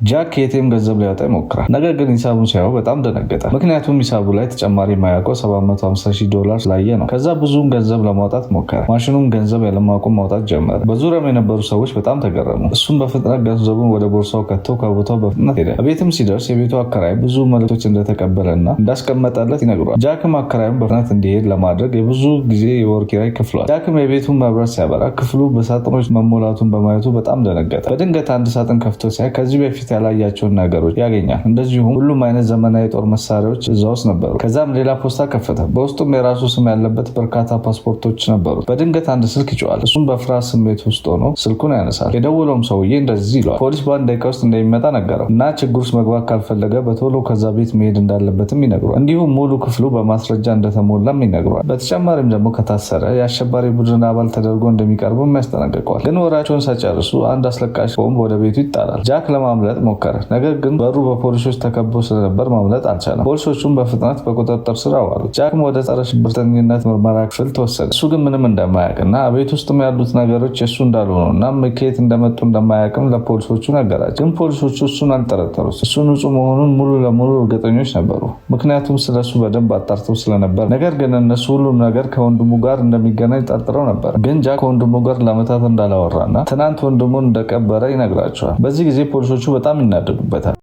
ጃክ ከኤቲኤም ገንዘብ ሊያወጣ ይሞክራል። ነገር ግን ሂሳቡን ሲያየው በጣም ደነገጠ። ምክንያቱም ሂሳቡ ላይ ተጨማሪ የማያውቀው $750,000 ስላየ ነው። ከዛ ብዙም ገንዘብ ለማውጣት ሞከረ። ማሽኑም ገንዘብ ያለማቆም ማውጣት ጀመረ። በዙሪያም የነበሩ ሰዎች በጣም ተገረሙ። እሱም በፍጥነት ገንዘቡን ወደ ቦርሳው ከተው ከቦታው በፍጥነት ሄደ። ቤትም ሲደርስ የቤቱ አከራይ ብዙ መልእክቶች እንደተቀበለና እንዳስቀመጠለት ይነግሯል። ጃክም አከራዩን በፍጥነት እንዲሄድ ለማድረግ የብዙ ጊዜ የወር ኪራይ ከፍሏል። ጃክም የቤቱን መብራት ሲያበራ ክፍሉ በሳጥኖች መሞላቱን በማየቱ በጣም ደነገጠ። በድንገት አንድ ሳጥን ከፍቶ ሲያይ ከዚህ በፊት ያላያቸውን ነገሮች ያገኛል። እንደዚሁም ሁሉም አይነት ዘመናዊ የጦር መሳሪያዎች እዛ ውስጥ ነበሩ። ከዛም ሌላ ፖስታ ከፈተ። በውስጡም የራሱ ስም ያለበት በርካታ ፓስፖርቶች ነበሩ። በድንገት አንድ ስልክ ይጮሃል። እሱም በፍርሃት ስሜት ውስጥ ሆኖ ስልኩን ያነሳል። የደወለውም ሰውዬ እንደዚህ ይለዋል። ፖሊስ በአንድ ደቂቃ ውስጥ እንደሚመጣ ነገረው እና ችግር ውስጥ መግባት ካልፈለገ በቶሎ ከዛ ቤት መሄድ እንዳለበትም ይነግሯል። እንዲሁም ሙሉ ክፍሉ በማስረጃ እንደተሞላም ይነግሯል። በተጨማሪም ደግሞ ከታሰረ የአሸባሪ ቡድን አባል ተደርጎ እንደሚቀርብም ያስጠነቅቀዋል። ግን ወሬያቸውን ሳይጨርሱ አንድ አስለቃሽ ቦምብ ወደ ቤቱ ይጣላል። ጃክ ለማምለጥ ሞከረ። ነገር ግን በሩ በፖሊሶች ተከቦ ስለነበር ማምለጥ አልቻለም። ፖሊሶቹም በፍጥነት በቁጥጥር ስር አዋሉት። ጃክም ወደ ጸረ ሽብርተኝነት ምርመራ ክፍል ተወሰደ። እሱ ግን ምንም እንደማያውቅና ቤት ውስጥም ያሉት ነገሮች የእሱ እንዳልሆኑ እና ከየት እንደመጡ እንደማያውቅም ለፖሊሶቹ ነገራቸው። ግን ፖሊሶቹ እሱን አልጠረጠሩት። እሱ ንጹህ መሆኑን ሙሉ ለሙሉ እርግጠኞች ነበሩ፣ ምክንያቱም ስለሱ በደንብ አጣርተው ስለነበር። ነገር ግን እነሱ ሁሉም ነገር ከወንድሙ ጋር እንደሚገናኝ ጠርጥረው ነበር። ግን ጃክ ከወንድሙ ጋር ለዓመታት እንዳላወራና ትናንት ወንድሙን እንደቀበረ ይነግራቸዋል። በዚህ ጊዜ ፖሊሶቹ በጣም ይናደዱበታል።